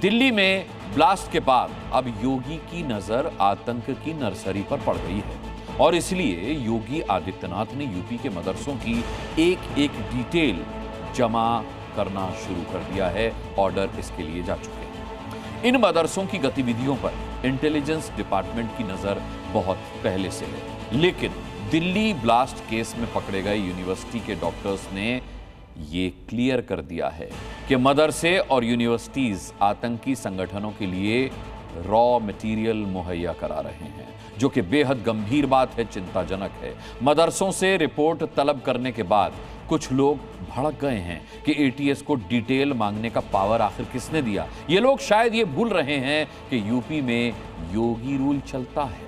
दिल्ली में ब्लास्ट के बाद अब योगी की नजर आतंक की नर्सरी पर पड़ गई है और इसलिए योगी आदित्यनाथ ने यूपी के मदरसों की एक एक डिटेल जमा करना शुरू कर दिया है। ऑर्डर इसके लिए जा चुके हैं। इन मदरसों की गतिविधियों पर इंटेलिजेंस डिपार्टमेंट की नजर बहुत पहले से है, लेकिन दिल्ली ब्लास्ट केस में पकड़े गए यूनिवर्सिटी के डॉक्टर्स ने ये क्लियर कर दिया है कि मदरसे और यूनिवर्सिटीज आतंकी संगठनों के लिए रॉ मटेरियल मुहैया करा रहे हैं, जो कि बेहद गंभीर बात है, चिंताजनक है। मदरसों से रिपोर्ट तलब करने के बाद कुछ लोग भड़क गए हैं कि एटीएस को डिटेल मांगने का पावर आखिर किसने दिया। ये लोग शायद ये भूल रहे हैं कि यूपी में योगी रूल चलता है।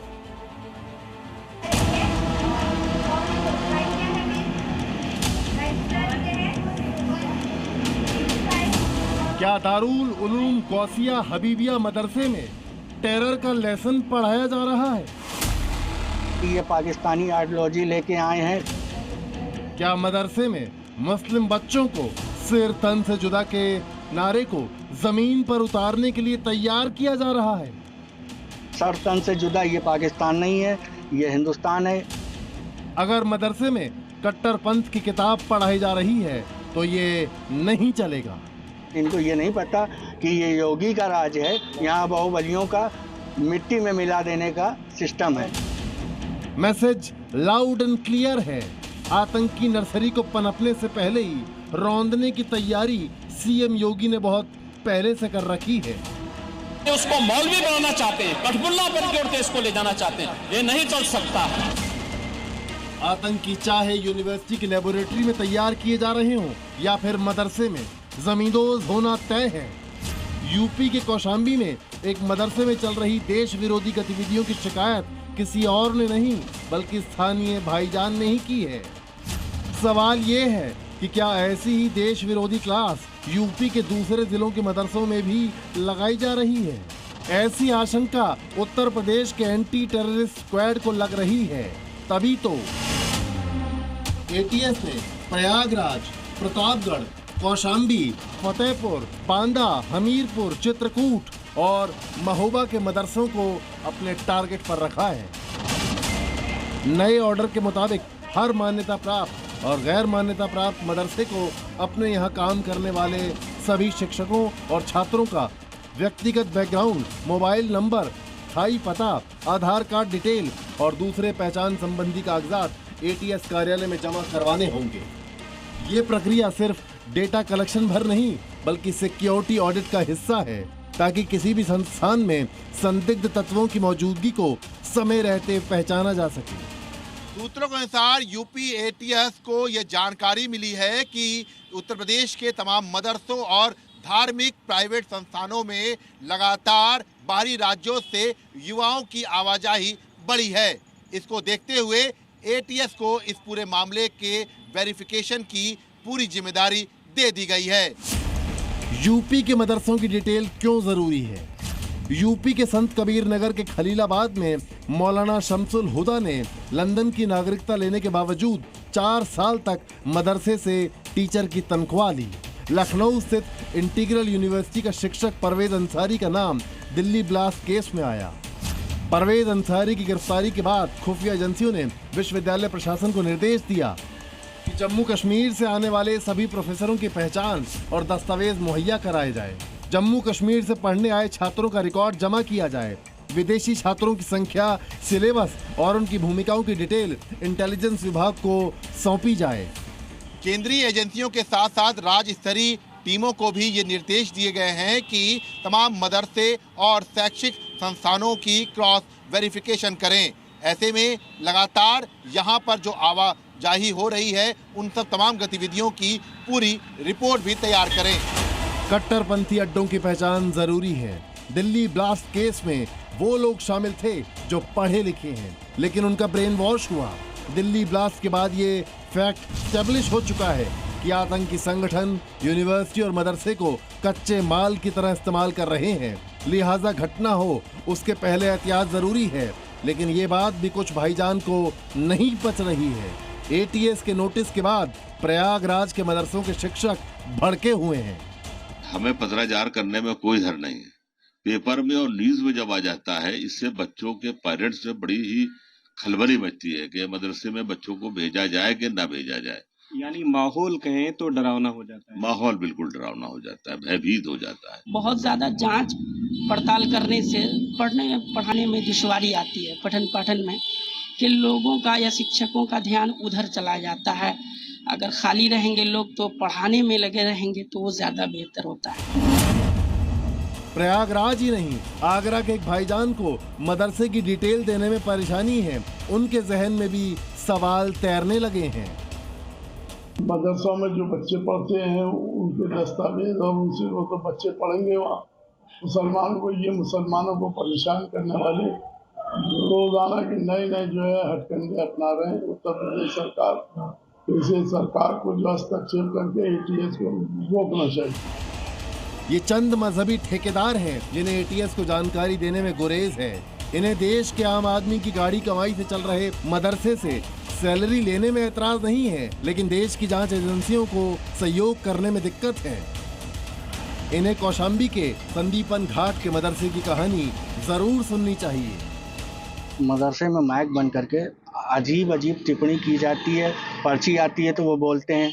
क्या दारुल उलूम गौसिया हबीबिया मदरसे में टेरर का लेसन पढ़ाया जा रहा है? ये पाकिस्तानी आइडियोलॉजी लेके आए हैं। क्या मदरसे में मुस्लिम बच्चों को सिर तन से जुदा के नारे को जमीन पर उतारने के लिए तैयार किया जा रहा है? सर तन से जुदा ये पाकिस्तान नहीं है, ये हिंदुस्तान है। अगर मदरसे में कट्टरपंथ की किताब पढ़ाई जा रही है तो ये नहीं चलेगा। इनको ये नहीं पता कि ये योगी का राज है, यहाँ बाहुबलियों का मिट्टी में मिला देने का सिस्टम है। मैसेज लाउड एंड क्लियर है। आतंकी नर्सरी को पनपने से पहले ही रौंदने की तैयारी सीएम योगी ने बहुत पहले से कर रखी है। उसको मौलवी बनाना चाहते हैं, कठपुल्ला बन के उड़ते इसको ले जाना चाहते हैं, ये नहीं चल सकता। आतंकी चाहे यूनिवर्सिटी की लेबोरेटरी में तैयार किए जा रहे हों या फिर मदरसे में, जमींदोज होना तय है। यूपी के कौशाम्बी में एक मदरसे में चल रही देश विरोधी गतिविधियों की शिकायत किसी और ने नहीं बल्कि स्थानीय भाईजान ने ही की है। सवाल ये है कि क्या ऐसी ही देश विरोधी क्लास यूपी के दूसरे जिलों के मदरसों में भी लगाई जा रही है? ऐसी आशंका उत्तर प्रदेश के एंटी टेररिस्ट स्क्वाड को लग रही है। तभी तो एटीएस ने प्रयागराज, प्रतापगढ़, कौशाम्बी, फतेहपुर, बांदा, हमीरपुर, चित्रकूट और महोबा के मदरसों को अपने टारगेट पर रखा है। नए ऑर्डर के मुताबिक हर मान्यता प्राप्त और गैर मान्यता प्राप्त मदरसे को अपने यहाँ काम करने वाले सभी शिक्षकों और छात्रों का व्यक्तिगत बैकग्राउंड, मोबाइल नंबर, स्थायी पता, आधार कार्ड डिटेल और दूसरे पहचान संबंधी कागजात एटीएस कार्यालय में जमा करवाने होंगे। ये प्रक्रिया सिर्फ डेटा कलेक्शन भर नहीं बल्कि सिक्योरिटी ऑडिट का हिस्सा है, ताकि किसी भी संस्थान में संदिग्ध तत्वों की मौजूदगी को समय रहते पहचाना जा सके। सूत्रों के अनुसार यूपी एटीएस को यह जानकारी मिली है कि उत्तर प्रदेश के तमाम मदरसों और धार्मिक प्राइवेट संस्थानों में लगातार बाहरी राज्यों से युवाओं की आवाजाही बढ़ी है। इसको देखते हुए एटीएस को इस पूरे मामले के वेरिफिकेशन की पूरी जिम्मेदारी दे दी गई है। यूपी के मदरसों की डिटेल क्यों जरूरी है? यूपी के संत कबीर नगर के खलीलाबाद में मौलाना शमसुल हुदा ने लंदन की नागरिकता लेने के बावजूद 4 साल तक मदरसे से टीचर की तनख्वाह ली। लखनऊ स्थित इंटीग्रल यूनिवर्सिटी का शिक्षक परवेज अंसारी का नाम दिल्ली ब्लास्ट केस में आया। परवेज अंसारी की गिरफ्तारी के बाद खुफिया एजेंसियों ने विश्वविद्यालय प्रशासन को निर्देश दिया कि जम्मू कश्मीर से आने वाले सभी प्रोफेसरों की पहचान और दस्तावेज मुहैया कराए जाए। जम्मू कश्मीर से पढ़ने आए छात्रों का रिकॉर्ड जमा किया जाए। विदेशी छात्रों की संख्या, सिलेबस और उनकी भूमिकाओं की डिटेल इंटेलिजेंस विभाग को सौंपी जाए। केंद्रीय एजेंसियों के साथ साथ राज्य स्तरीय टीमों को भी ये निर्देश दिए गए हैं कि तमाम मदरसे और शैक्षिक संस्थानों की क्रॉस वेरिफिकेशन करें। ऐसे में लगातार यहाँ पर जो आवाजाही हो रही है उन सब तमाम गतिविधियों की पूरी रिपोर्ट भी तैयार करें। कट्टरपंथी अड्डों की पहचान जरूरी है। दिल्ली ब्लास्ट केस में वो लोग शामिल थे जो पढ़े लिखे हैं, लेकिन उनका ब्रेन वॉश हुआ। दिल्ली ब्लास्ट के बाद ये फैक्ट एस्टेब्लिश हो चुका है कि आतंकी संगठन यूनिवर्सिटी और मदरसे को कच्चे माल की तरह इस्तेमाल कर रहे हैं। लिहाजा घटना हो उसके पहले एहतियात जरूरी है, लेकिन ये बात भी कुछ भाईजान को नहीं पच रही है। एटीएस के नोटिस के बाद प्रयागराज के मदरसों के शिक्षक भड़के हुए हैं। हमें पत्राचार करने में कोई डर नहीं है। पेपर में और न्यूज में जब आ जाता है, इससे बच्चों के पेरेंट्स में बड़ी ही खलबली मचती है कि मदरसे में बच्चों को भेजा जाए कि ना भेजा जाए। यानी माहौल कहें तो डरावना हो जाता है। माहौल बिल्कुल डरावना हो जाता है, भयभीत हो जाता है। बहुत ज्यादा जांच पड़ताल करने से पढ़ाने में दुश्वारी आती है, पठन पाठन में, कि लोगों का या शिक्षकों का ध्यान उधर चला जाता है। अगर खाली रहेंगे लोग तो पढ़ाने में लगे रहेंगे तो वो ज्यादा बेहतर होता है। प्रयागराज ही नहीं, आगरा के एक भाईजान को मदरसे की डिटेल देने में परेशानी है। उनके जहन में भी सवाल तैरने लगे हैं। मदरसों में जो बच्चे पढ़ते हैं उनके दस्तावेज और उनसे वो तो बच्चे पढ़ेंगे वहाँ। मुसलमानों को परेशान करने वाले रोजाना की नए जो है हथकंडे अपना रहे हैं उत्तर प्रदेश सरकार। इसे सरकार को जो हस्तक्षेप करके ATS को रोकना चाहिए। ये चंद मजहबी ठेकेदार हैं जिन्हें ATS को जानकारी देने में गुरेज है। इन्हें देश के आम आदमी की गाड़ी कमाई से चल रहे मदरसे से सैलरी लेने में एतराज नहीं है, लेकिन देश की जांच एजेंसियों को सहयोग करने में दिक्कत है। इन्हें कौशाम्बी के संदीपन घाट के मदरसे की कहानी जरूर सुननी चाहिए। मदरसे में माइक बंद करके अजीब अजीब टिप्पणी की जाती है, पर्ची आती है तो वो बोलते हैं।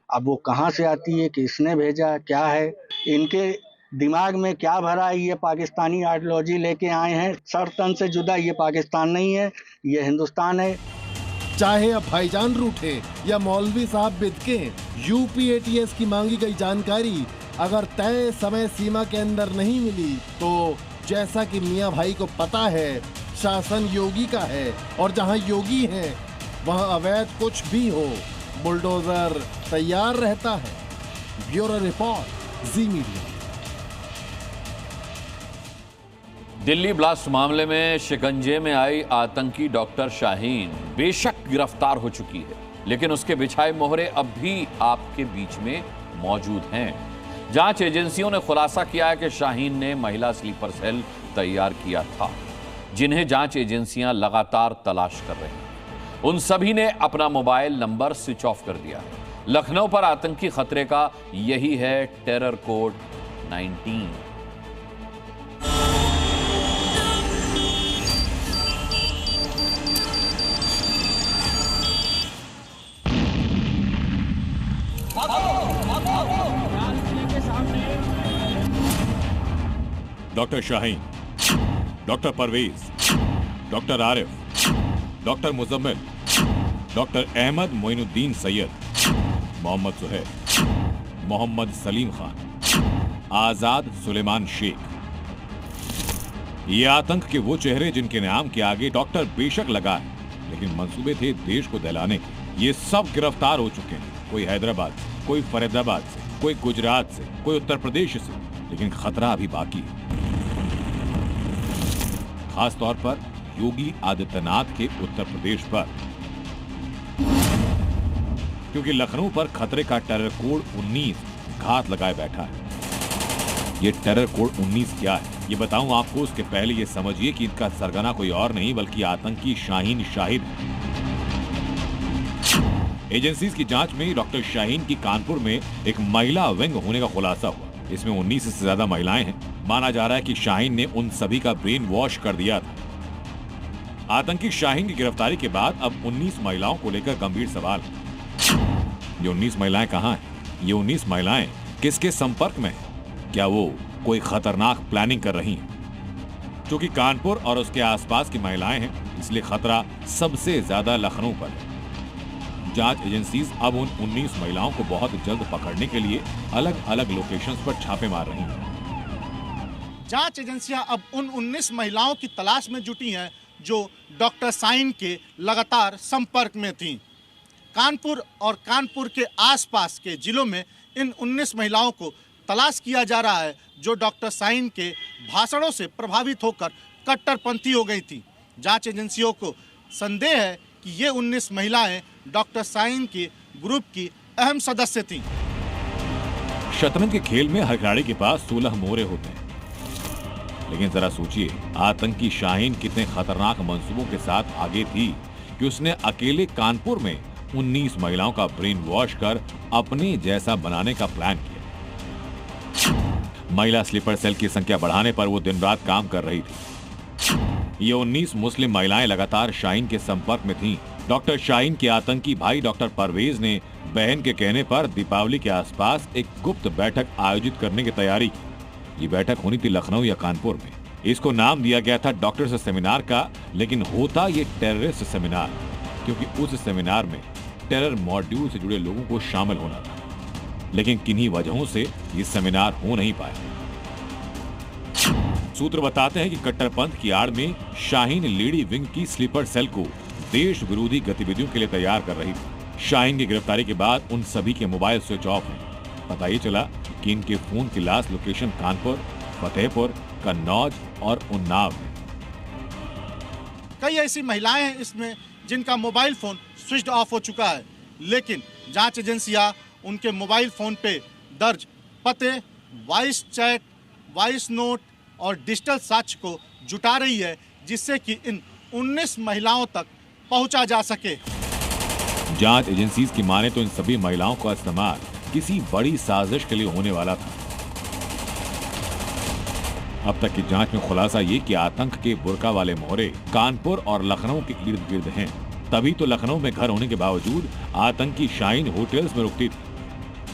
अब वो कहाँ से आती है, किसने भेजा, क्या है, इनके दिमाग में क्या भरा है। ये पाकिस्तानी आइडियोलॉजी लेके आए हैं, सर तन से जुदा। ये पाकिस्तान नहीं है, ये हिंदुस्तान है। चाहे अब भाईजान रूठे या मौलवी साहब बिदके, यूपी ATS की मांगी गई जानकारी अगर तय समय सीमा के अंदर नहीं मिली तो जैसा कि मियां भाई को पता है, शासन योगी का है और जहां योगी है वहां अवैध कुछ भी हो, बुलडोजर तैयार रहता है। ब्यूरो रिपोर्ट, जी मीडिया। दिल्ली ब्लास्ट मामले में शिकंजे में आई आतंकी डॉक्टर शाहीन बेशक गिरफ्तार हो चुकी है, लेकिन उसके बिछाए मोहरे अब भी आपके बीच में मौजूद हैं। जांच एजेंसियों ने खुलासा किया है कि शाहीन ने महिला स्लीपर सेल तैयार किया था, जिन्हें जांच एजेंसियां लगातार तलाश कर रही हैं। उन सभी ने अपना मोबाइल नंबर स्विच ऑफ कर दिया है। लखनऊ पर आतंकी खतरे का यही है terror code 19। Doctor Shaheen, doctor Parvez, doctor Arif, doctor Muzammil, doctor Ahmed Moinuddin Syed, Mohammad Suhail, Mohammad Salim Khan, Azad Suleman Shaikh. ये आतंक के वो चेहरे जिनके नाम के आगे डॉक्टर बेशक लगा है, लेकिन मंसूबे थे देश को दहलाने के। ये सब गिरफ्तार हो चुके हैं, कोई हैदराबाद से, कोई फरीदाबाद से, कोई गुजरात से, कोई उत्तर प्रदेश से, लेकिन खतरा अभी बाकी है। खास तौर पर योगी आदित्यनाथ के उत्तर प्रदेश पर, क्योंकि लखनऊ पर खतरे का टेरर कोड 19 घात लगाए बैठा है। ये टेरर कोड 19 क्या है ये बताऊं आपको, उसके पहले ये समझिए कि इनका सरगना कोई और नहीं बल्कि आतंकी शाहीन शाहिद है। एजेंसीज की जांच में डॉक्टर शाहीन की कानपुर में एक महिला विंग होने का खुलासा हुआ। इसमें 19 से ज्यादा महिलाएं हैं। माना जा रहा है कि शाहीन ने उन सभी का ब्रेन वॉश कर दिया था। आतंकी शाहीन की गिरफ्तारी के बाद अब 19 महिलाओं को लेकर गंभीर सवाल है। ये 19 महिलाएं कहां हैं? ये 19 महिलाएं किसके संपर्क में हैं? क्या वो कोई खतरनाक प्लानिंग कर रही हैं? क्योंकि कानपुर और उसके आसपास की महिलाएं हैं, इसलिए खतरा सबसे ज्यादा लखनऊ पर है। जांच एजेंसीज अब उन 19 महिलाओं को बहुत जल्द पकड़ने के लिए अलग अलग लोकेशंस पर छापे मार रही हैं। जांच एजेंसियां अब उन 19 महिलाओं की तलाश में जुटी हैं जो डॉक्टर शाहीन के लगातार संपर्क में थीं। कानपुर और कानपुर के आसपास के जिलों में इन 19 महिलाओं को तलाश किया जा रहा है जो डॉक्टर शाहीन के भाषणों से प्रभावित होकर कट्टरपंथी हो गई थी। जांच एजेंसियों को संदेह है कि ये 19 महिलाएं डॉक्टर शाहीन के ग्रुप की अहम सदस्य थीं। शतरंज के खेल में हर खिलाड़ी के पास 16 मोहरे होते हैं, लेकिन जरा सोचिए आतंकी शाहीन कितने खतरनाक मंसूबों के साथ आगे थी कि उसने अकेले कानपुर में 19 महिलाओं का ब्रेन वॉश कर अपने जैसा बनाने का प्लान किया। महिला स्लीपर सेल की संख्या बढ़ाने पर वो दिन रात काम कर रही थी। ये 19 मुस्लिम महिलाएं लगातार शाहीन के संपर्क में थीं। डॉक्टर शाहीन के आतंकी भाई डॉक्टर परवेज ने बहन के कहने पर दीपावली के आसपास एक गुप्त बैठक आयोजित करने की तैयारी की। ये बैठक होनी थी लखनऊ या कानपुर में। इसको नाम दिया गया था डॉक्टर्स सेमिनार का, लेकिन होता ये टेररिस्ट सेमिनार, क्योंकि उस सेमिनार में टेरर मॉड्यूल से जुड़े लोगों को शामिल होना था। लेकिन किन्हीं वजहों से ये सेमिनार हो नहीं पाया। सूत्र बताते हैं कि कट्टरपंथ की आड़ में शाहीन लेडी विंग की स्लीपर सेल को देश विरोधी गतिविधियों के लिए तैयार कर रही थी। शाहीन की गिरफ्तारी के बाद उन सभी के मोबाइल स्विच ऑफ हैं। पता ये चला कि इनके फोन की लास्ट लोकेशन कानपुर, फतेहपुर, कन्नौज और उन्नाव है। कई ऐसी महिलाएं हैं इसमें जिनका मोबाइल फोन स्विच ऑफ हो चुका है, लेकिन जांच एजेंसियां उनके मोबाइल फोन पे दर्ज पते, वॉइस चैट, वॉइस नोट और डिजिटल साक्ष्य को जुटा रही है, जिससे कि इन 19 महिलाओं तक पहुंचा जा सके। जांच एजेंसीज की माने तो इन सभी महिलाओं का इस्तेमाल किसी बड़ी साजिश के लिए होने वाला था। अब तक की जांच में खुलासा ये कि आतंक के बुर्का वाले मोहरे कानपुर और लखनऊ के इर्द गिर्द हैं। तभी तो लखनऊ में घर होने के बावजूद आतंकी शाहीन होटल्स में रुकती थी।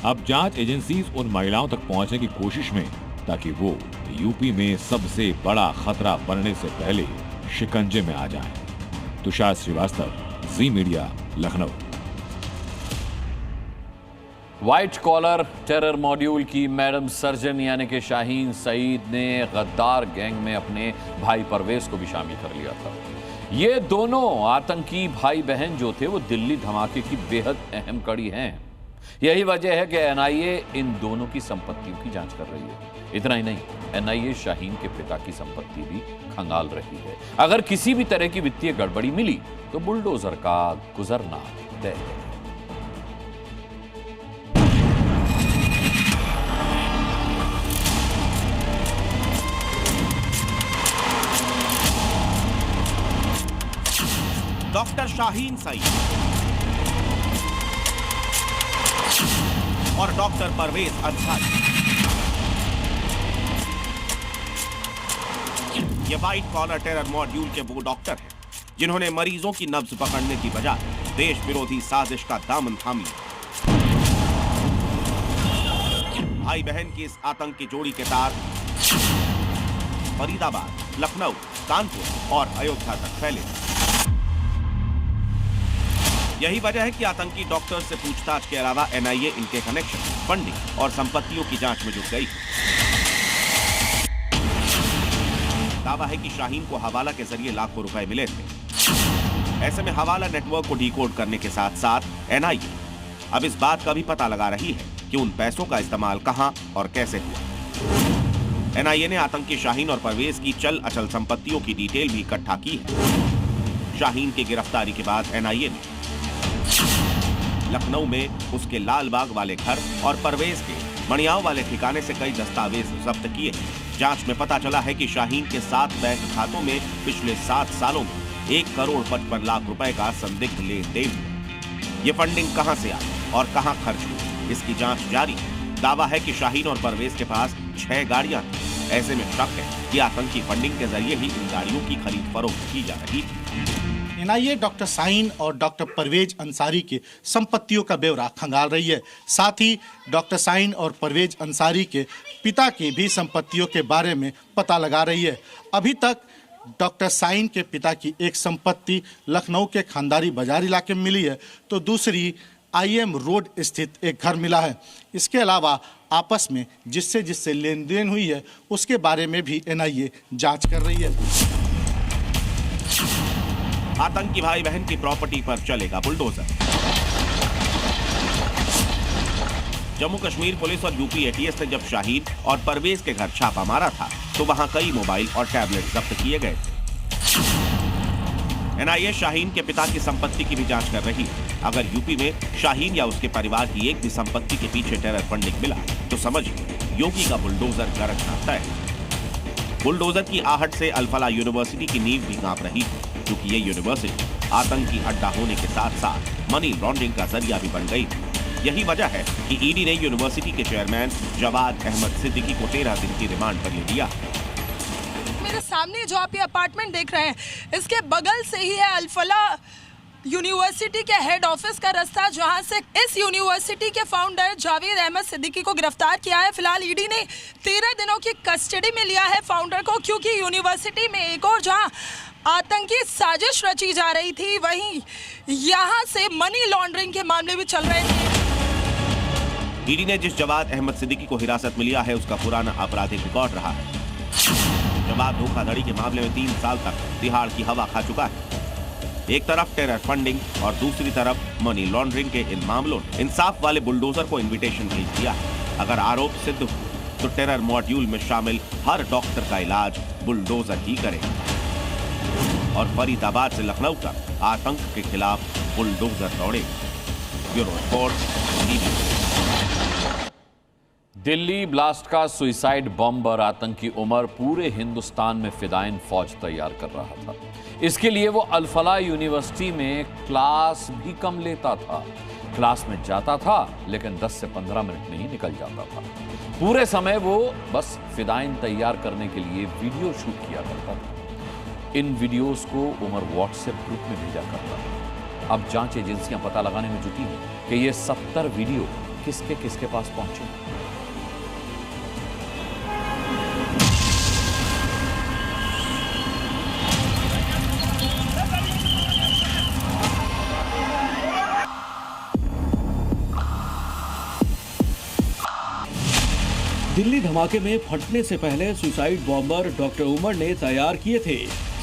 अब जांच एजेंसीज उन महिलाओं तक पहुंचने की कोशिश में, ताकि वो यूपी में सबसे बड़ा खतरा बनने से पहले शिकंजे में आ जाएं। Tushar Srivastava, Zee media, Lucknow. White collar terror module की मैडम सर्जन यानी कि शाहीन सईद ने गद्दार गैंग में अपने भाई परवेज को भी शामिल कर लिया था। ये दोनों आतंकी भाई बहन जो थे वो दिल्ली धमाके की बेहद अहम कड़ी हैं। यही वजह है कि एनआईए इन दोनों की संपत्तियों की जांच कर रही है। इतना ही नहीं, एनआईए शाहीन के पिता की संपत्ति भी खंगाल रही है। अगर किसी भी तरह की वित्तीय गड़बड़ी मिली तो बुलडोजर का गुजरना तय है। डॉक्टर शाहीन सईद और डॉक्टर परवेज अंसारी, ये व्हाइट कॉलर टेरर मॉड्यूल के वो डॉक्टर हैं जिन्होंने मरीजों की नब्ज पकड़ने की बजाय देश विरोधी साजिश का दामन थाम लिया। भाई बहन की इस आतंकी जोड़ी के तार फरीदाबाद, लखनऊ, कानपुर और अयोध्या तक फैले। यही वजह है कि आतंकी डॉक्टर से पूछताछ के अलावा एनआईए इनके कनेक्शन, फंडिंग और संपत्तियों की जांच में जुट गई। दावा है कि शाहीन को हवाला के जरिए लाखों रुपए मिले थे। ऐसे में हवाला नेटवर्क को डिकोड करने के साथ साथ एनआईए अब इस बात का भी पता लगा रही है कि उन पैसों का इस्तेमाल कहां और कैसे हुआ। एनआईए ने आतंकी शाहीन और परवेज की चल अचल संपत्तियों की डिटेल भी इकट्ठा की है। शाहीन की गिरफ्तारी के बाद एनआईए ने लखनऊ में उसके लालबाग वाले घर और परवेज के मणियाव वाले ठिकाने से कई दस्तावेज जब्त किए। जांच में पता चला है कि शाहीन के 7 बैंक खातों में पिछले 7 सालों में 1 करोड़ 55 लाख रुपए का संदिग्ध लेन देन हुआ। ये फंडिंग कहां से आई और कहां खर्च हुई, इसकी जांच जारी है। दावा है कि शाहीन और परवेज के पास 6 गाड़ियां थी। ऐसे में शक है कि आतंकी फंडिंग के जरिए ही इन गाड़ियों की खरीद फरोख्त की जा रही थी। एनआईए डॉक्टर शाहीन और डॉक्टर परवेज अंसारी के संपत्तियों का ब्यौरा खंगाल रही है। साथ ही डॉक्टर शाहीन और परवेज अंसारी के पिता की भी संपत्तियों के बारे में पता लगा रही है। अभी तक डॉक्टर शाहीन के पिता की एक संपत्ति लखनऊ के खानदारी बाजार इलाके में मिली है, तो दूसरी आईएम रोड स्थित एक घर मिला है। इसके अलावा आपस में जिससे लेन देन हुई है उसके बारे में भी एनआईए जांच कर रही है। आतंकी भाई बहन की प्रॉपर्टी पर चलेगा बुलडोजर। जम्मू कश्मीर पुलिस और यूपी एटीएस ने जब शाहीन और परवेज के घर छापा मारा था तो वहां कई मोबाइल और टैबलेट जब्त किए गए थे। एनआईए शाहीन के पिता की संपत्ति की भी जांच कर रही है। अगर यूपी में शाहीन या उसके परिवार की एक भी संपत्ति के पीछे टेरर फंडिंग मिला तो समझिए योगी का बुलडोजर गरजना तय है। बुलडोजर की आहट से अल-फलाह यूनिवर्सिटी की नींव भी कांप रही है, क्योंकि ये यूनिवर्सिटी आतंकी अड्डा होने के साथ साथ मनी लॉन्ड्रिंग का जरिया भी बन गई थी। यही वजह है कि ईडी ने यूनिवर्सिटी के चेयरमैन जवाद अहमद सिद्दीकी को 13 दिन की रिमांड पर ले लिया। मेरे सामने जो आप ये अपार्टमेंट देख रहे हैं, इसके बगल से ही है अल-फला यूनिवर्सिटी के हेड ऑफिस का रास्ता, जहां से इस यूनिवर्सिटी के फाउंडर जावेद अहमद सिद्दीकी को गिरफ्तार किया है। फिलहाल ईडी ने 13 दिनों की कस्टडी में लिया है फाउंडर को, क्योंकि यूनिवर्सिटी में एक और जहां आतंकी साजिश रची जा रही थी, वहीं यहां से मनी लॉन्ड्रिंग के मामले भी चल रहे थे। ईडी ने जिस जवाद अहमद सिद्दीकी को हिरासत में लिया है, उसका पुराना आपराधिक रिकॉर्ड रहा है। जवाद धोखाधड़ी के मामले में 3 साल तक तिहाड़ की हवा खा चुका है। एक तरफ टेरर फंडिंग और दूसरी तरफ मनी लॉन्ड्रिंग के इन मामलों ने इंसाफ वाले बुलडोजर को इनविटेशन भेज दिया है। अगर आरोप सिद्ध हो तो टेरर मॉड्यूल में शामिल हर डॉक्टर का इलाज बुलडोजर ही करेगा और फरीदाबाद से लखनऊ तक आतंक के खिलाफ बुलडोजर दौड़ेगा। Bureau report. दिल्ली ब्लास्ट का सुइसाइड बॉम्बर आतंकी उमर पूरे हिंदुस्तान में फिदाइन फौज तैयार कर रहा था। इसके लिए वो अल-फला यूनिवर्सिटी में क्लास भी कम लेता था। क्लास में जाता था लेकिन 10 से 15 मिनट में ही निकल जाता था। पूरे समय वो बस फिदाइन तैयार करने के लिए वीडियो शूट किया करता था। इन वीडियोस को उमर व्हाट्सएप ग्रुप में भेजा करता था। अब जांच एजेंसियां पता लगाने में जुटी हैं कि ये 70 वीडियो किसके किसके पास पहुंचे। दिल्ली धमाके में फटने से पहले सुसाइड बॉम्बर डॉक्टर उमर ने तैयार किए थे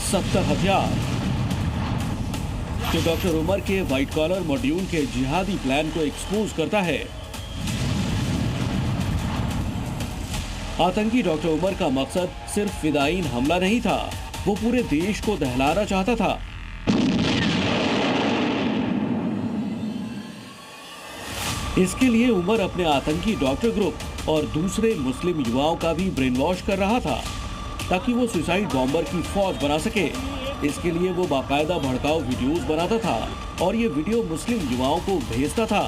70 हथियार, जो डॉक्टर उमर के व्हाइट कॉलर मॉड्यूल के जिहादी प्लान को एक्सपोज करता है। आतंकी डॉक्टर उमर का मकसद सिर्फ फिदाइन हमला नहीं था, वो पूरे देश को दहलाना चाहता था। इसके लिए उमर अपने आतंकी डॉक्टर ग्रुप और दूसरे मुस्लिम युवाओं का भी ब्रेन वॉश कर रहा था, ताकि वो सुसाइड बॉम्बर की फौज बना सके। इसके लिए वो बाकायदा भड़काऊ वीडियोस बनाता था और ये वीडियो मुस्लिम युवाओं को भेजता था।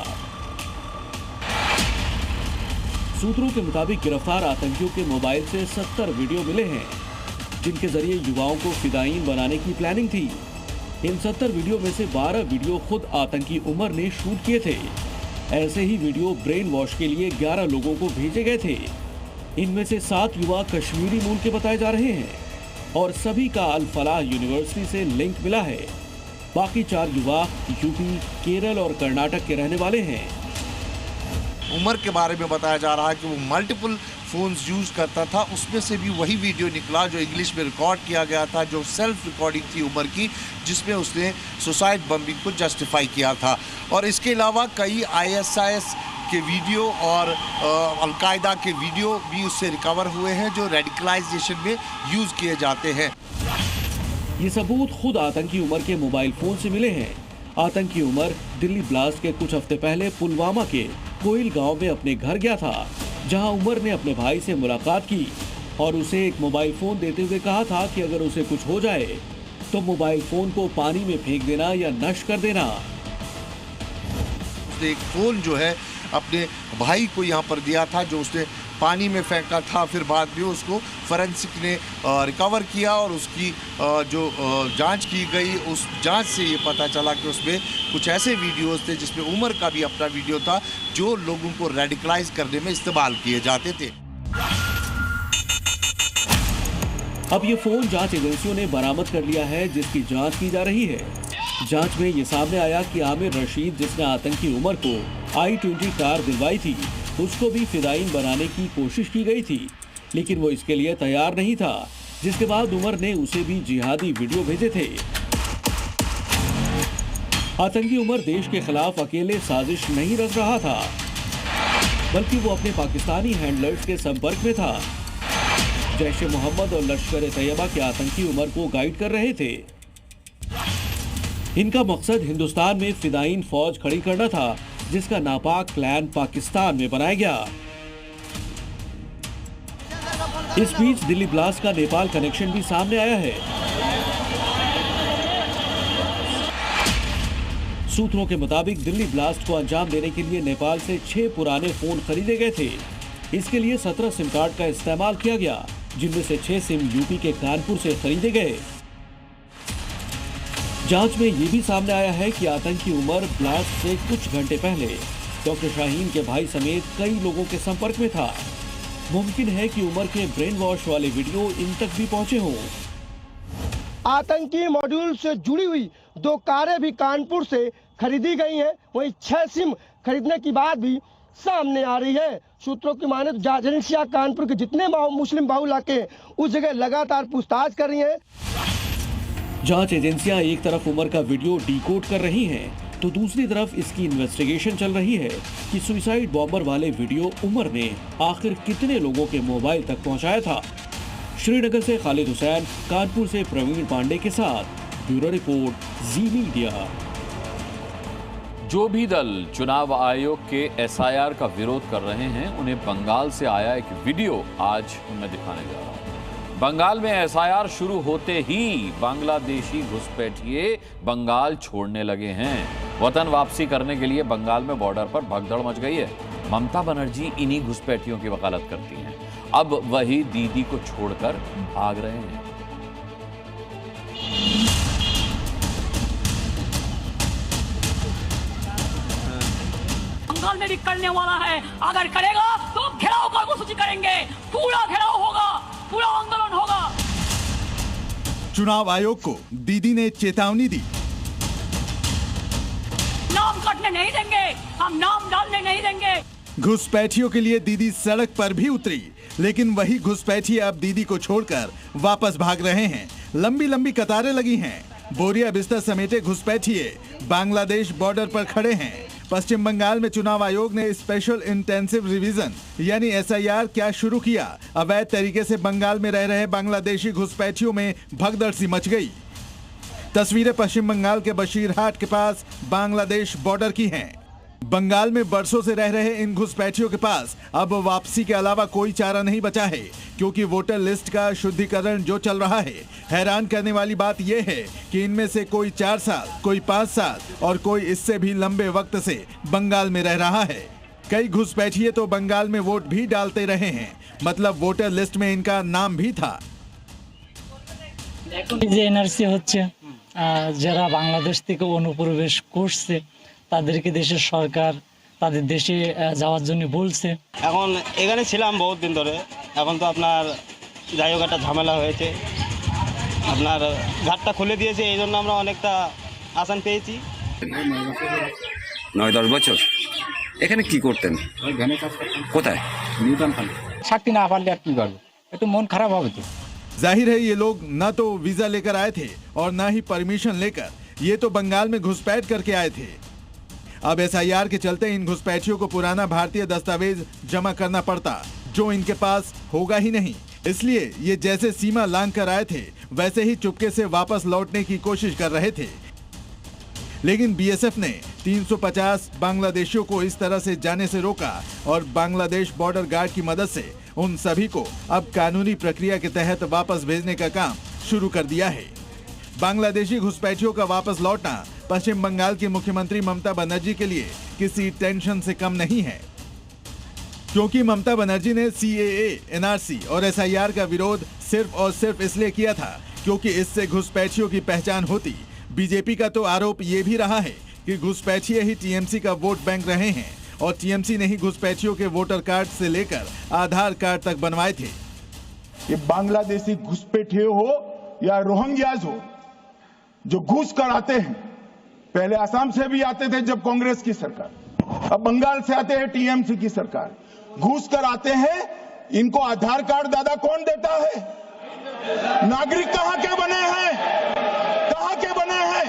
सूत्रों के मुताबिक गिरफ्तार आतंकियों के मोबाइल से 70 वीडियो मिले हैं, जिनके जरिए युवाओं को फिदाइन बनाने की प्लानिंग थी। इन 70 वीडियो में से 12 वीडियो खुद आतंकी उमर ने शूट किए थे। ऐसे ही वीडियो ब्रेन वॉश के लिए 11 लोगों को भेजे गए थे। इनमें से 7 युवा कश्मीरी मूल के बताए जा रहे हैं और सभी का अल-फलाह यूनिवर्सिटी से लिंक मिला है। बाकी 4 युवा यूपी, केरल और कर्नाटक के रहने वाले हैं। उमर के बारे में बताया जा रहा है कि वो मल्टीपल फ़ोन्स यूज़ करता था, उसमें से भी वही वीडियो निकला जो इंग्लिश में रिकॉर्ड किया गया था, जो सेल्फ रिकॉर्डिंग थी उमर की, जिसमें उसने सुसाइड बम्बिंग को जस्टिफाई किया था। और इसके अलावा कई ISIS के वीडियो और अलकायदा के वीडियो भी उससे रिकवर हुए हैं, जो रेडिकलाइजेशन में यूज़ किए जाते हैं। ये सबूत खुद आतंकी उमर के मोबाइल फ़ोन से मिले हैं। आतंकी उमर दिल्ली ब्लास्ट के कुछ हफ्ते पहले पुलवामा के कोइल गांव में अपने घर गया था, जहां उमर ने अपने भाई से मुलाकात की और उसे एक मोबाइल फोन देते हुए कहा था कि अगर उसे कुछ हो जाए तो मोबाइल फोन को पानी में फेंक देना या नष्ट कर देना। एक फोन जो है अपने भाई को यहाँ पर दिया था, जो उसने पानी में फेंका था। फिर बाद में उसको फोरेंसिक ने रिकवर किया और उसकी जो जांच की गई, उस जांच से ये पता चला कि उसमें कुछ ऐसे वीडियोस थे जिसमें उमर का भी अपना वीडियो था, जो लोगों को रेडिकलाइज करने में इस्तेमाल किए जाते थे। अब ये फोन जांच एजेंसियों ने बरामद कर लिया है, जिसकी जांच की जा रही है। जांच में ये सामने आया कि आमिर रशीद, जिसने आतंकी उमर को i20 कार दिलवाई थी, उसको भी फिदाइन बनाने की कोशिश की गई थी, लेकिन वो इसके लिए तैयार नहीं था, जिसके बाद उमर ने उसे भी जिहादी वीडियो भेजे थे। आतंकी उमर देश के खिलाफ अकेले साजिश नहीं रच रहा था, बल्कि वो अपने पाकिस्तानी हैंडलर्स के संपर्क में था। जैश-ए मोहम्मद और लश्कर-ए-तैयबा के आतंकी उमर को गाइड कर रहे थे। इनका मकसद हिंदुस्तान में फिदाइन फौज खड़ी करना था, जिसका नापाक प्लान पाकिस्तान में बनाया गया। इस बीच दिल्ली ब्लास्ट का नेपाल कनेक्शन भी सामने आया है। सूत्रों के मुताबिक दिल्ली ब्लास्ट को अंजाम देने के लिए नेपाल से 6 पुराने फोन खरीदे गए थे। इसके लिए 17 सिम कार्ड का इस्तेमाल किया गया, जिनमें से 6 सिम यूपी के कानपुर से खरीदे गए। जांच में ये भी सामने आया है कि आतंकी उमर ब्लास्ट से कुछ घंटे पहले डॉक्टर शाहीन के भाई समेत कई लोगों के संपर्क में था। मुमकिन है कि उमर के ब्रेन वॉश वाले वीडियो इन तक भी पहुंचे हों। आतंकी मॉड्यूल से जुड़ी हुई 2 कारें भी कानपुर से खरीदी गई हैं। वहीं 6 सिम खरीदने की बात भी सामने आ रही है। सूत्रों की माने तो एजेंसियां कानपुर के जितने मुस्लिम बाहुल इलाके उस जगह लगातार पूछताछ कर रही हैं। जांच एजेंसियां एक तरफ उमर का वीडियो डिकोड कर रही हैं, तो दूसरी तरफ इसकी इन्वेस्टिगेशन चल रही है कि सुसाइड बॉम्बर वाले वीडियो उमर ने आखिर कितने लोगों के मोबाइल तक पहुंचाया था। श्रीनगर से खालिद हुसैन, कानपुर से प्रवीण पांडे के साथ ब्यूरो रिपोर्ट, जी मीडिया। जो भी दल चुनाव आयोग के एसआईआर का विरोध कर रहे हैं, उन्हें बंगाल से आया एक वीडियो आज मैं दिखाने जा रहा हूं। बंगाल में एसआईआर शुरू होते ही बांग्लादेशी घुसपैठिए बंगाल छोड़ने लगे हैं। वतन वापसी करने के लिए बंगाल में बॉर्डर पर भगदड़ मच गई है। ममता बनर्जी इन्हीं घुसपैठियों की वकालत करती हैं। अब वही दीदी को छोड़कर भाग रहे हैं। बंगाल में भी करने वाला है, अगर करेगा तो घेराव कर्मसूची करेंगे, पूरा घेराव होगा, पूरा आंदोलन होगा। चुनाव आयोग को दीदी ने चेतावनी दी, नाम कटने नहीं देंगे, हम नाम डालने नहीं देंगे। घुसपैठियों के लिए दीदी सड़क पर भी उतरी, लेकिन वही घुसपैठिए अब दीदी को छोड़कर वापस भाग रहे हैं। लंबी लंबी कतारें लगी हैं। बोरिया बिस्तर समेटे घुसपैठिए बांग्लादेश बॉर्डर पर खड़े हैं। पश्चिम बंगाल में चुनाव आयोग ने स्पेशल इंटेंसिव रिवीजन यानी एसआईआर क्या शुरू किया। अवैध तरीके से बंगाल में रह रहे बांग्लादेशी घुसपैठियों में भगदड़ सी मच गई। तस्वीरें पश्चिम बंगाल के बशीरहाट के पास बांग्लादेश बॉर्डर की हैं। बंगाल में बरसों से रह रहे इन घुसपैठियों के पास अब वापसी के अलावा कोई चारा नहीं बचा है, क्योंकि वोटर लिस्ट का शुद्धिकरण जो चल रहा है। हैरान करने वाली बात यह है कि इनमें से कोई 4 साल, कोई 5 साल और कोई इससे भी लंबे वक्त से बंगाल में रह रहा है। कई घुसपैठिए तो बंगाल में वोट भी डालते रहे हैं, मतलब वोटर लिस्ट में इनका नाम भी था। এনআরসি হচ্ছে যারা বাংলাদেশ থেকে অনুপ্রবেশ করছে তাদেরকে দেশের সরকার তাদের দেশে যাওয়ার জন্য বলছে। এখন এখানে ছিলাম বহুত দিন ধরে, এখন তো আপনার যাই হোক একটা ঝামেলা হয়েছে, আপনার ঘাটটা খুলে দিয়েছে, এই জন্য আমরা অনেকটা আসান পেয়েছি। 9-10 বছর এখানে কি করতেন? কোথায়? চাকরি না পারলে আর কি করবো, একটু মন খারাপ হবে তো। जाहिर है ये लोग न तो वीजा लेकर आए थे और न ही परमिशन लेकर, ये तो बंगाल में घुसपैठ करके आए थे। अब एसआईआर के चलते इन घुसपैठियों को पुराना भारतीय दस्तावेज जमा करना पड़ता, जो इनके पास होगा ही नहीं। इसलिए ये जैसे सीमा लांघ कर आए थे वैसे ही चुपके से वापस लौटने की कोशिश कर रहे थे। लेकिन बीएसएफ ने 350 बांग्लादेशियों को इस तरह से जाने से रोका और बांग्लादेश बॉर्डर गार्ड की मदद से उन सभी को अब कानूनी प्रक्रिया के तहत वापस भेजने का काम शुरू कर दिया है। बांग्लादेशी घुसपैठियों का वापस लौटना पश्चिम बंगाल की मुख्यमंत्री ममता बनर्जी के लिए किसी टेंशन से कम नहीं है, क्योंकि ममता बनर्जी ने सीएए, एनआरसी और एसआईआर का विरोध सिर्फ और सिर्फ इसलिए किया था क्योंकि इससे घुसपैठियों की पहचान होती। बीजेपी का तो आरोप ये भी रहा है कि घुसपैठिए ही टीएमसी का वोट बैंक रहे हैं और टीएमसी ने ही घुसपैठियों के वोटर कार्ड से लेकर आधार कार्ड तक बनवाए थे। ये बांग्लादेशी घुसपैठिए हो या रोहिंग्याज हो जो घुस कर आते हैं, पहले असम से भी आते थे जब कांग्रेस की सरकार, अब बंगाल से आते हैं टीएमसी की सरकार, घुस कर आते हैं। इनको आधार कार्ड दादा कौन देता है? नागरिक कहां के बने हैं? कहां के बने हैं?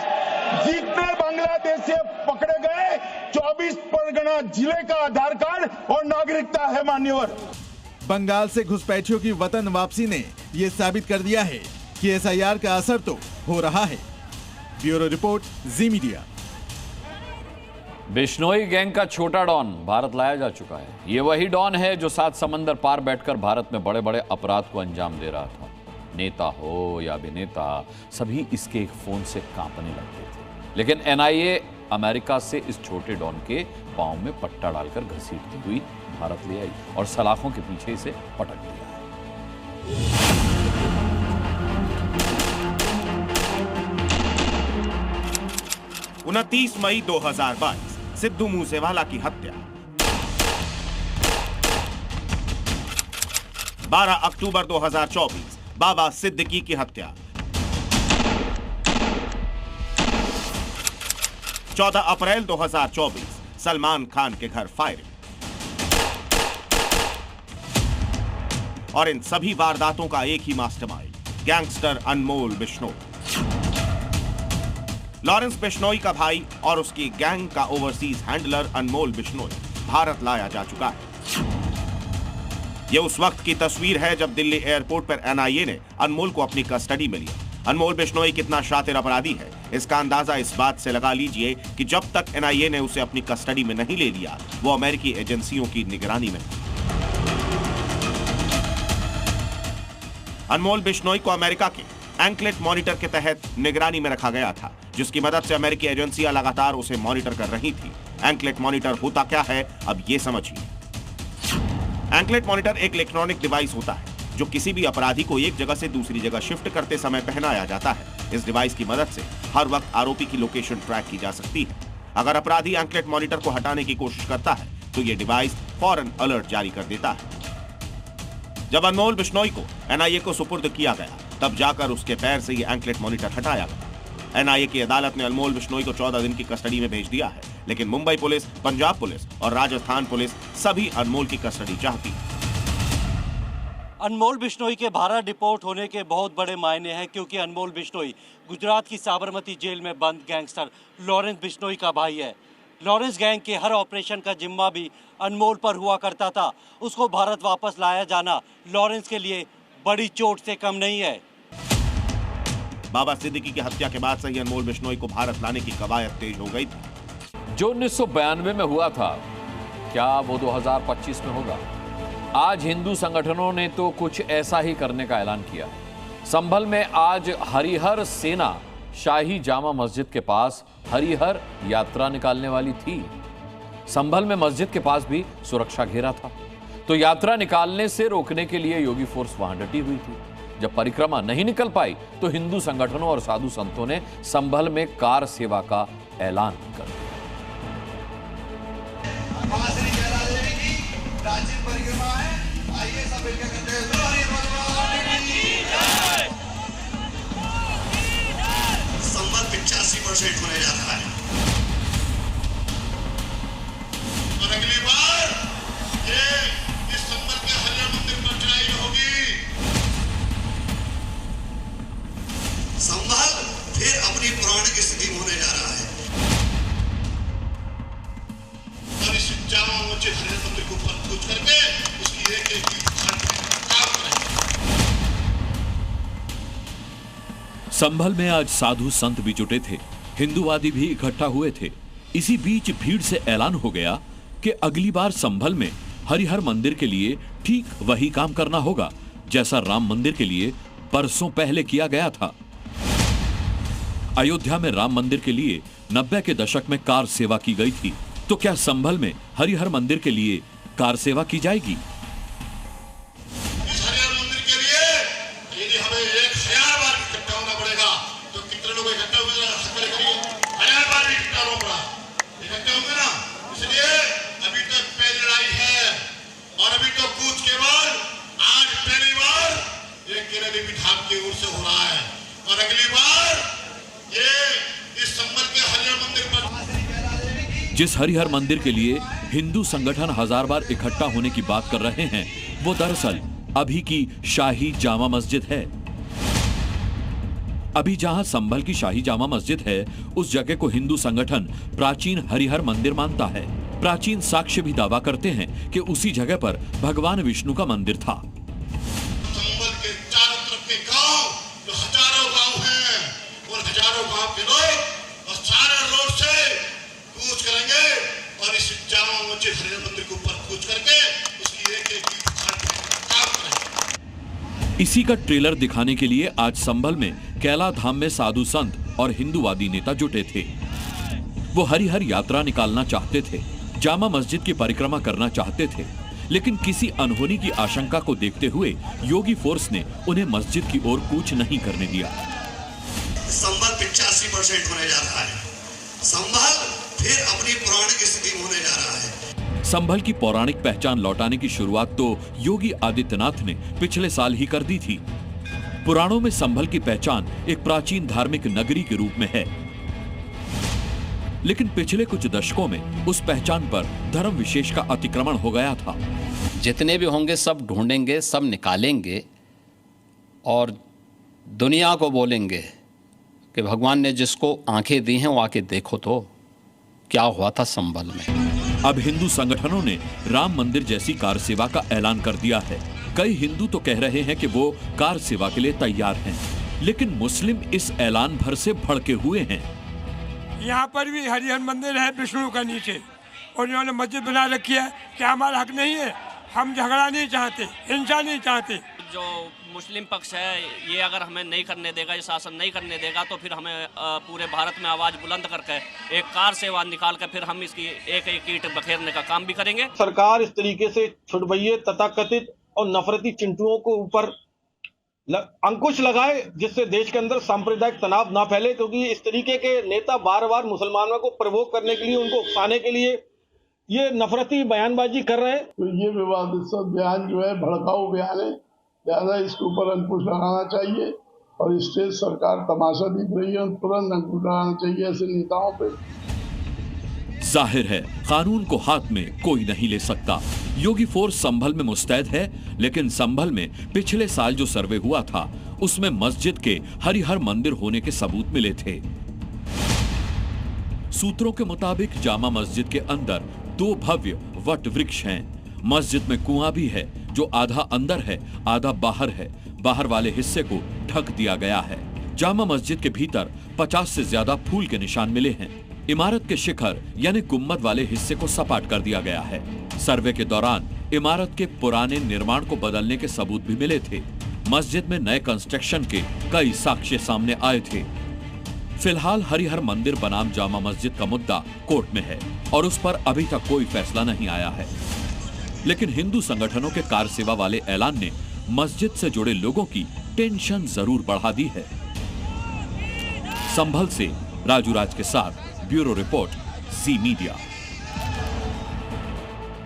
जितने बांग्लादेश से पकड़े गए 24 परगना जिले का आधार कार्ड और नागरिकता है मान्यवर। बंगाल से घुसपैठियों की वतन वापसी ने ये साबित कर दिया है कि एसआईआर का असर तो हो रहा है। ब्यूरो रिपोर्ट, जी मीडिया। बिश्नोई गैंग का छोटा डॉन भारत लाया जा चुका है। ये वही डॉन है जो 7 समंदर पार बैठकर भारत में बड़े बड़े अपराध को अंजाम दे रहा था। नेता हो या अभिनेता, सभी इसके एक फोन से कांपने लगते थे। लेकिन एनआईए अमेरिका से इस छोटे डॉन के पांव में पट्टा डालकर घसीटती हुई भारत ले आई और सलाखों के पीछे इसे पटक दिया। 29 मई 2022 सिद्धू मूसेवाला की हत्या। 12 अक्टूबर 2024 बाबा सिद्दीकी की हत्या। 14 अप्रैल 2024 सलमान खान के घर फायरिंग। और इन सभी वारदातों का एक ही मास्टरमाइंड गैंगस्टर अनमोल बिश्नोई। लॉरेंस बिश्नोई का भाई और उसकी गैंग का ओवरसीज हैंडलर अनमोल बिश्नोई भारत लाया जा चुका है। यह उस वक्त की तस्वीर है जब दिल्ली एयरपोर्ट पर एनआईए ने अनमोल को अपनी कस्टडी में लिया। अनमोल बिश्नोई कितना शातिर अपराधी है, इसका अंदाजा इस बात से लगा लीजिए कि जब तक एनआईए ने उसे अपनी कस्टडी में नहीं ले लिया, वो अमेरिकी एजेंसियों की निगरानी में था। अनमोल बिश्नोई को अमेरिका के एंकलेट मॉनिटर के तहत निगरानी में रखा गया था, जिसकी मदद से अमेरिकी एजेंसियां लगातार उसे मॉनिटर कर रही थी। एंकलेट मॉनिटर होता क्या है, अब ये समझिए। एंकलेट मॉनिटर एक इलेक्ट्रॉनिक डिवाइस होता है जो किसी भी अपराधी को एक जगह से दूसरी जगह शिफ्ट करते समय पहनाया जाता है। इस डिवाइस की मदद से हर वक्त आरोपी की लोकेशन ट्रैक की जा सकती है। अगर अपराधी एंकलेट मॉनिटर को हटाने की कोशिश करता है तो यह डिवाइस फौरन अलर्ट जारी कर देता है। जब अनमोल बिश्नोई को एनआईए को सुपुर्द किया गया, तब जाकर उसके पैर से यह एंकलेट मॉनिटर हटाया गया। एनआईए की अदालत ने अनमोल बिश्नोई को 14 दिन की कस्टडी में भेज दिया है, लेकिन मुंबई पुलिस, पंजाब पुलिस और राजस्थान पुलिस सभी अनमोल की कस्टडी चाहती है। अनमोल बिश्नोई के भारत डिपोर्ट होने के बहुत बड़े मायने हैं, क्योंकि अनमोल बिश्नोई गुजरात की साबरमती जेल में बंद गैंगस्टर लॉरेंस बिश्नोई का भाई है। लॉरेंस गैंग के हर ऑपरेशन का जिम्मा भी अनमोल पर हुआ करता था। उसको भारत वापस लाया जाना लॉरेंस के लिए बड़ी चोट से कम नहीं है। बाबा सिद्दीकी की हत्या के बाद से ही अनमोल बिश्नोई को भारत लाने की कवायद तेज हो गई थी। जो 1992 में हुआ था, क्या वो 2025 में होगा? आज हिंदू संगठनों ने तो कुछ ऐसा ही करने का ऐलान किया। संभल में आज हरिहर सेना शाही जामा मस्जिद के पास हरिहर यात्रा निकालने वाली थी। संभल में मस्जिद के पास भी सुरक्षा घेरा था, तो यात्रा निकालने से रोकने के लिए योगी फोर्स वहां डटी हुई थी। जब परिक्रमा नहीं निकल पाई तो हिंदू संगठनों और साधु संतों ने संभल में कार सेवा का ऐलान कर दिया। संभल 85% होने जा रहा है और अगली बार ये इस संभल के हरिहर मंदिर पर चढ़ाई होगी। संभल फिर अपनी पौराणिक स्थिति में होने जा रहा है और इस जामा मस्जिद हरिहर मंदिर को ऊपर कूच करके उसकी एक संभल में आज साधु संत भी जुटे थे, हिंदूवादी भी इकट्ठा हुए थे। इसी बीच भीड़ से ऐलान हो गया कि अगली बार संभल में हरिहर मंदिर के लिए ठीक वही काम करना होगा जैसा राम मंदिर के लिए बरसों पहले किया गया था। अयोध्या में राम मंदिर के लिए 90 के दशक में कार सेवा की गई थी, तो क्या संभल में हरिहर मंदिर के लिए कार सेवा की जाएगी? और अगली बार ये इस संभल के हरिहर मंदिर पर जिस हरिहर मंदिर के लिए हिंदू संगठन हजार बार इकट्ठा होने की बात कर रहे हैं, वो दरअसल अभी की शाही जामा मस्जिद है। अभी जहां संभल की शाही जामा मस्जिद है, उस जगह को हिंदू संगठन प्राचीन हरिहर मंदिर मानता है। प्राचीन साक्ष्य भी दावा करते हैं कि उसी जगह पर भगवान विष्णु का मंदिर था। संभल के चारों तरफ के गांव जो हजारों गांव हैं, और हजारों गांव के लोग और सारे रोड से कूच करेंगे और इस जामा मस्जिद हरिहर मंदिर के ऊपर कूच करके उसकी एक काम करेंगे। इसी का ट्रेलर दिखाने के लिए आज संभल में कैला धाम में साधु संत और हिंदूवादी नेता जुटे थे। वो हरिहर यात्रा निकालना चाहते थे, जामा मस्जिद की परिक्रमा करना चाहते थे, लेकिन किसी अनहोनी की आशंका को देखते हुए योगी फोर्स ने उन्हें मस्जिद की ओर कूच नहीं करने दिया। संभल 85% होने जा रहा है। संभल फिर अपनी पौराणिक स्थिति में होने जा रहा है। संभल की पौराणिक पहचान लौटाने की शुरुआत तो योगी आदित्यनाथ ने पिछले साल ही कर दी थी। पुराणों में संभल की पहचान एक प्राचीन धार्मिक नगरी के रूप में है, लेकिन पिछले कुछ दशकों में उस पहचान पर धर्म विशेष का अतिक्रमण हो गया था। जितने भी होंगे सब ढूंढेंगे, सब निकालेंगे और दुनिया को बोलेंगे कि भगवान ने जिसको आंखें दी हैं वो आके देखो तो क्या हुआ था संभल में। अब हिंदू संगठनों ने राम मंदिर जैसी कार सेवा का ऐलान कर दिया है। कई हिंदू तो कह रहे हैं कि वो कार सेवा के लिए तैयार हैं, लेकिन मुस्लिम इस ऐलान भर से भड़के हुए हैं। यहाँ पर भी हरिहर मंदिर है विष्णु का नीचे, और इन्होंने मस्जिद बना रखी है। क्या हमारा हक नहीं है? हम झगड़ा नहीं चाहते, हिंसा नहीं चाहते। जो मुस्लिम पक्ष है ये अगर हमें नहीं करने देगा, ये शासन नहीं करने देगा, तो फिर हमें पूरे भारत में आवाज बुलंद करके एक कार सेवा निकाल कर फिर हम इसकी एक एक ईंट बखेरने का काम भी करेंगे। सरकार इस तरीके से छुटभइये तथाकथित और नफरती चिंटुओं को ऊपर अंकुश लगाए, जिससे देश के अंदर सांप्रदायिक तनाव ना फैले, क्योंकि इस तरीके के नेता बार बार मुसलमानों को प्रवोक करने के लिए, उनको उकसाने के लिए ये नफरती बयानबाजी कर रहे हैं। तो ये विवादित बयान जो है भड़काऊ बयान है, ज्यादा इसके ऊपर अंकुश लगाना चाहिए और स्टेट सरकार तमाशा दिख रही है, तुरंत अंकुश लगाना चाहिए ऐसे नेताओं पे। जाहिर है कानून को हाथ में कोई नहीं ले सकता। योगी फोर्स संभल में मुस्तैद है, लेकिन संभल में पिछले साल जो सर्वे हुआ था उसमें मस्जिद के हरिहर मंदिर होने के सबूत मिले थे। सूत्रों के मुताबिक जामा मस्जिद के अंदर 2 भव्य वट वृक्ष हैं। मस्जिद में कुआं भी है जो आधा अंदर है आधा बाहर है। बाहर वाले हिस्से को ढक दिया गया है। जामा मस्जिद के भीतर 50 से ज्यादा फूल के निशान मिले हैं। इमारत के शिखर यानी गुम्मद वाले हिस्से को सपाट कर दिया गया है। सर्वे के दौरान इमारत के पुराने निर्माण को बदलने के सबूत भी मिले थे। मस्जिद में नए कंस्ट्रक्शन के कई साक्ष्य सामने आए थे। फिलहाल हरिहर मंदिर बनाम जामा मस्जिद का मुद्दा कोर्ट में है और उस पर अभी तक कोई फैसला नहीं आया है, लेकिन हिंदू संगठनों के कार सेवा वाले ऐलान ने मस्जिद से जुड़े लोगों की टेंशन जरूर बढ़ा दी है। संभल से राजू राज के साथ ब्यूरो रिपोर्ट, जी मीडिया।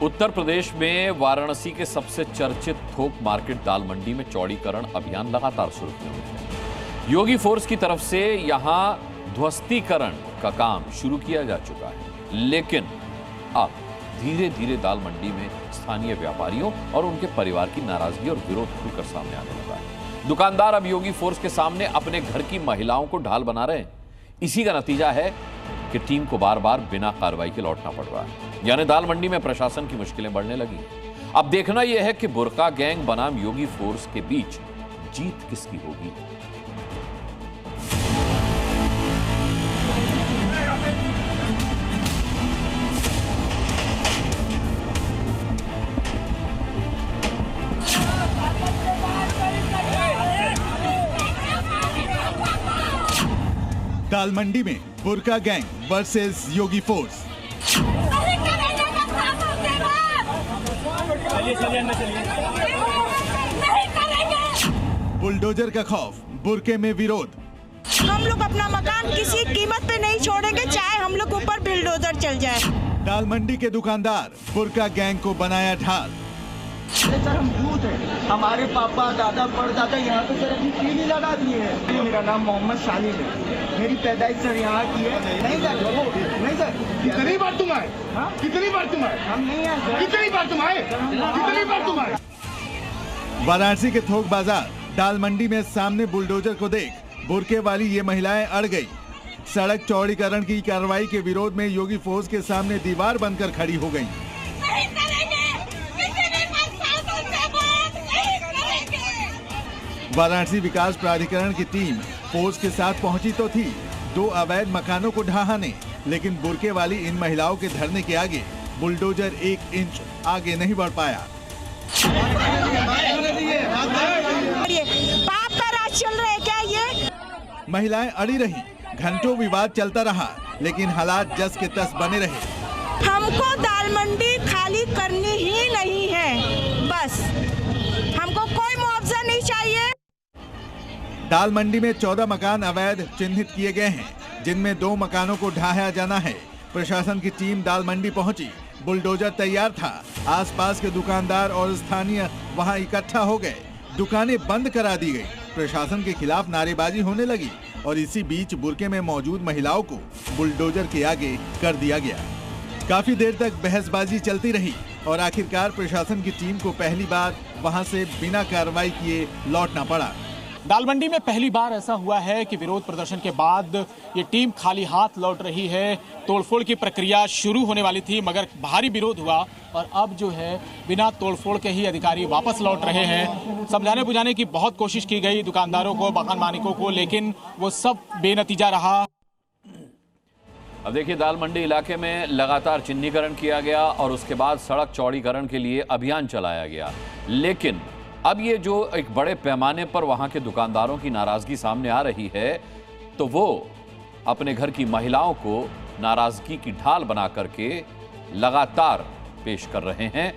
उत्तर प्रदेश में वाराणसी के सबसे चर्चित थोक मार्केट दाल मंडी में चौड़ीकरण अभियान लगातार सुर्खियों में है। योगी फोर्स की तरफ से यहां ध्वस्तीकरण का काम शुरू किया जा चुका है, लेकिन अब धीरे धीरे दाल मंडी में स्थानीय व्यापारियों और उनके परिवार की नाराजगी और विरोध खुलकर सामने आने लगा है। दुकानदार अब योगी फोर्स के सामने अपने घर की महिलाओं को ढाल बना रहे हैं। इसी का नतीजा है कि टीम को बार बार बिना कार्रवाई के लौटना पड़ रहा है, यानी दाल मंडी में प्रशासन की मुश्किलें बढ़ने लगी हैं। अब देखना यह है कि बुर्का गैंग बनाम योगी फोर्स के बीच जीत किसकी होगी। दाल मंडी में बुर्का गैंग वर्सेस योगी फोर्स। बुलडोजर का खौफ, बुर्के में विरोध। हम लोग अपना मकान किसी कीमत पे नहीं छोड़ेंगे, चाहे हम लोग ऊपर बुलडोजर चल जाए। दाल मंडी के दुकानदार बुर्का गैंग को बनाया ढाल। सर हम यूथ है, हमारे पापा दादा परदादा यहाँ पे सर अभी टीवी लगा दिए हैं। मेरा नाम मोहम्मद शालिम है, मेरी पैदाइश सर यहाँ की है। नहीं सर, नहीं सर। कितनी बार तुम आए? कितनी बार तुम आए? हम नहीं आए सर। कितनी बार तुम आए? कितनी बार तुम आए? वाराणसी के थोक बाजार दाल मंडी में सामने बुलडोजर को देख बुर्के वाली ये महिलाएं अड़ गई। सड़क चौड़ीकरण की कार्रवाई के विरोध में योगी फोर्स के सामने दीवार बनकर खड़ी हो गई। वाराणसी विकास प्राधिकरण की टीम फोर्स के साथ पहुंची तो थी 2 अवैध मकानों को ढहाने, लेकिन बुर्के वाली इन महिलाओं के धरने के आगे बुलडोजर 1 इंच आगे नहीं बढ़ पाया। पाप का राज चल रहा है क्या ये? महिलाएं अड़ी रही, घंटों विवाद चलता रहा, लेकिन हालात जस के तस बने रहे। हमको दाल मंडी खाली करनी ही नहीं है, बस हमको कोई मुआवजा नहीं चाहिए। दाल मंडी में 14 मकान अवैध चिन्हित किए गए हैं, जिनमें 2 मकानों को ढहाया जाना है। प्रशासन की टीम दाल मंडी पहुंची, बुलडोजर तैयार था। आसपास के दुकानदार और स्थानीय वहां इकट्ठा हो गए, दुकानें बंद करा दी गई। प्रशासन के खिलाफ नारेबाजी होने लगी और इसी बीच बुर्के में मौजूद महिलाओं को बुलडोजर के आगे कर दिया गया। काफी देर तक बहसबाजी चलती रही और आखिरकार प्रशासन की टीम को पहली बार वहां से बिना कार्रवाई किए लौटना पड़ा। दाल मंडी में पहली बार ऐसा हुआ है कि विरोध प्रदर्शन के बाद ये टीम खाली हाथ लौट रही है। तोड़फोड़ की प्रक्रिया शुरू होने वाली थी, मगर भारी विरोध हुआ और अब जो है बिना तोड़फोड़ के ही अधिकारी वापस लौट रहे हैं। समझाने बुझाने की बहुत कोशिश की गई दुकानदारों को, मकान मालिकों को, लेकिन वो सब बेनतीजा रहा। अब देखिए, दाल मंडी इलाके में लगातार चिन्हीकरण किया गया और उसके बाद सड़क चौड़ीकरण के लिए अभियान चलाया गया, लेकिन अब ये जो एक बड़े पैमाने पर वहां के दुकानदारों की नाराजगी सामने आ रही है, तो वो अपने घर की महिलाओं को नाराजगी की ढाल बना करके लगातार पेश कर रहे हैं।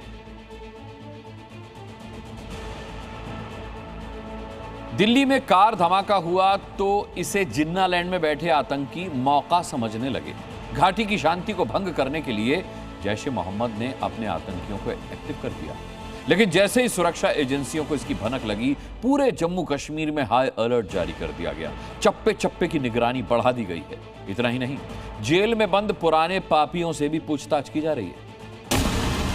दिल्ली में कार धमाका हुआ तो इसे जिन्ना लैंड में बैठे आतंकी मौका समझने लगे। घाटी की शांति को भंग करने के लिए जैश ए मोहम्मद ने अपने आतंकियों को एक्टिव कर दिया, लेकिन जैसे ही सुरक्षा एजेंसियों को इसकी भनक लगी, पूरे जम्मू कश्मीर में हाई अलर्ट जारी कर दिया गया। चप्पे चप्पे की निगरानी बढ़ा दी गई है। इतना ही नहीं, जेल में बंद पुराने पापियों से भी पूछताछ की जा रही है।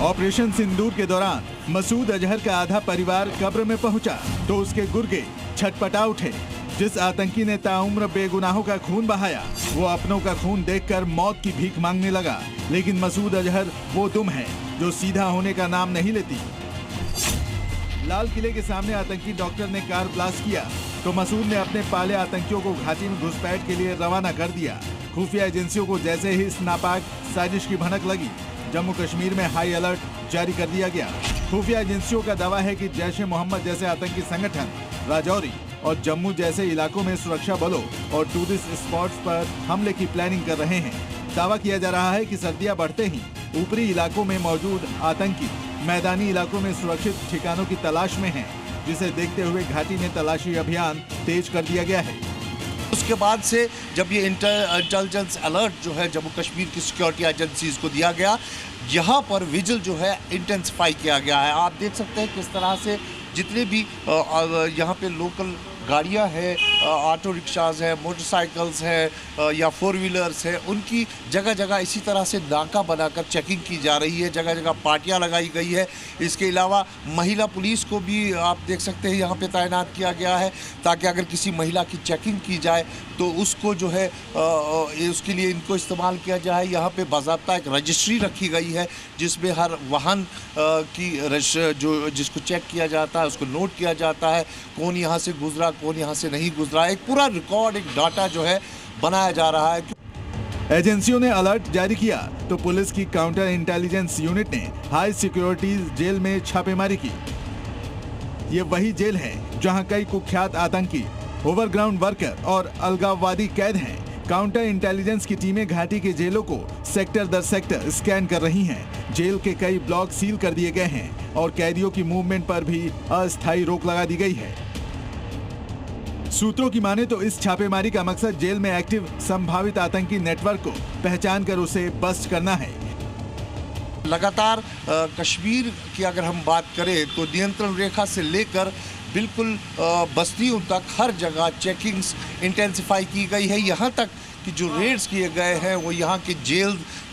ऑपरेशन सिंदूर के दौरान मसूद अजहर का आधा परिवार कब्र में पहुंचा तो उसके गुर्गे छटपटा उठे। जिस आतंकी ने ताउम्र बेगुनाहों का खून बहाया, वो अपनों का खून देखकर मौत की भीख मांगने लगा। लेकिन मसूद अजहर वो दुम है जो सीधा होने का नाम नहीं लेती। लाल किले के सामने आतंकी डॉक्टर ने कार ब्लास्ट किया तो मसूद ने अपने पाले आतंकियों को घाटी में घुसपैठ के लिए रवाना कर दिया। खुफिया एजेंसियों को जैसे ही इस नापाक साजिश की भनक लगी, जम्मू कश्मीर में हाई अलर्ट जारी कर दिया गया। खुफिया एजेंसियों का दावा है कि जैश ए मोहम्मद जैसे आतंकी संगठन राजौरी और जम्मू जैसे इलाकों में सुरक्षा बलों और टूरिस्ट स्पॉट्स पर हमले की प्लानिंग कर रहे हैं। दावा किया जा रहा है कि सर्दियां बढ़ते ही ऊपरी इलाकों में मौजूद आतंकी मैदानी इलाकों में सुरक्षित ठिकानों की तलाश में हैं, जिसे देखते हुए घाटी में तलाशी अभियान तेज कर दिया गया है। उसके बाद से जब ये इंटेलिजेंस अलर्ट जो है जम्मू कश्मीर की सिक्योरिटी एजेंसीज को दिया गया, यहाँ पर विजिल जो है इंटेंसिफाई किया गया है। आप देख सकते हैं किस तरह से जितने भी यहाँ पे लोकल गाड़ियाँ हैं, ऑटो रिक्शाज हैं, मोटरसाइकिल्स हैं या 4 व्हीलर्स हैं, उनकी जगह जगह इसी तरह से नाका बनाकर चेकिंग की जा रही है। जगह जगह पार्टियाँ लगाई गई है। इसके अलावा महिला पुलिस को भी आप देख सकते हैं यहाँ पे तैनात किया गया है, ताकि अगर किसी महिला की चेकिंग की जाए तो उसको जो है उसके लिए इनको इस्तेमाल किया जाए। यहाँ पे बाज़ाब्ता एक रजिस्ट्री रखी गई है जिसमें हर वाहन की जो जिसको चेक किया जाता है उसको नोट किया जाता है, कौन यहाँ से गुजरा कौन यहाँ से नहीं गुजरा। एक पूरा रिकॉर्ड, एक डाटा जो है बनाया जा रहा है। एजेंसियों ने अलर्ट जारी किया तो पुलिस की काउंटर इंटेलिजेंस यूनिट ने हाई सिक्योरिटी जेल में छापेमारी की। ये वही जेल है जहां कई कुख्यात आतंकी, ओवरग्राउंड वर्कर और अलगाववादी कैद हैं। काउंटर इंटेलिजेंस की टीमें घाटी के जेलों को सेक्टर दर सेक्टर स्कैन कर रही हैं। जेल के कई ब्लॉक सील कर दिए गए हैं और कैदियों की मूवमेंट पर भी अस्थायी रोक लगा दी गई है। सूत्रों की माने तो इस छापेमारी का मकसद जेल में एक्टिव संभावित आतंकी नेटवर्क को पहचान कर उसे बस्ट करना है। लगातार कश्मीर की अगर हम बात करें तो नियंत्रण रेखा से लेकर बिल्कुल बस्तियों तक हर जगह चेकिंग्स इंटेंसिफाई की गई है। यहाँ तक कि जो रेड्स किए गए हैं वो यहाँ के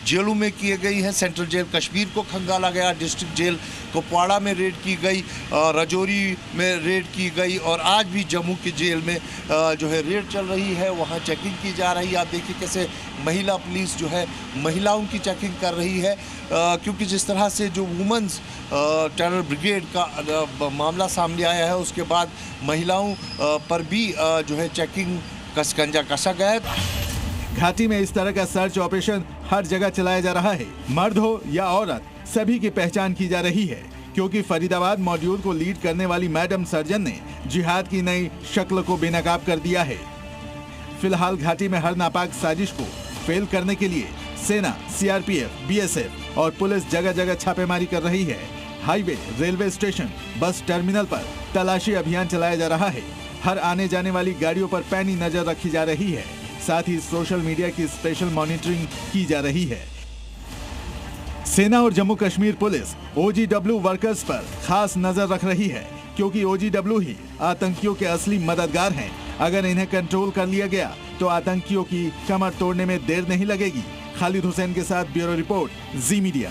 जेलों में किए गई हैं। सेंट्रल जेल कश्मीर को खंगाला गया, डिस्ट्रिक्ट जेल कुपवाड़ा में रेड की गई, राजौरी में रेड की गई और आज भी जम्मू की जेल में जो है रेड चल रही है, वहाँ चेकिंग की जा रही है। आप देखिए कैसे महिला पुलिस जो है महिलाओं की चेकिंग कर रही है, क्योंकि जिस तरह से जो वुमेंस टेरर ब्रिगेड का मामला सामने आया है उसके बाद महिलाओं पर भी जो है चेकिंग का शिकंजा कसा गया है। घाटी में इस तरह का सर्च ऑपरेशन हर जगह चलाया जा रहा है। मर्द हो या औरत, सभी की पहचान की जा रही है, क्योंकि फरीदाबाद मॉड्यूल को लीड करने वाली मैडम सर्जन ने जिहाद की नई शक्ल को बेनकाब कर दिया है। फिलहाल घाटी में हर नापाक साजिश को फेल करने के लिए सेना, सीआरपीएफ, बीएसएफ और पुलिस जगह जगह छापेमारी कर रही है। Highway, railway station, bus terminal पर तलाशी अभियान चलाया जा रहा है। हर आने जाने वाली गाड़ियों पर पैनी नजर रखी जा रही है। साथ ही सोशल मीडिया की स्पेशल मॉनिटरिंग की जा रही है। सेना और Jammu Kashmir police OGW workers पर खास नजर रख रही है, क्योंकि OGW ही आतंकियों के असली मददगार हैं। अगर इन्हें कंट्रोल कर लिया गया तो आतंकियों की कमर तोड़ने में देर नहीं लगेगी। खालिद हुसैन के साथ ब्यूरो रिपोर्ट, जी मीडिया।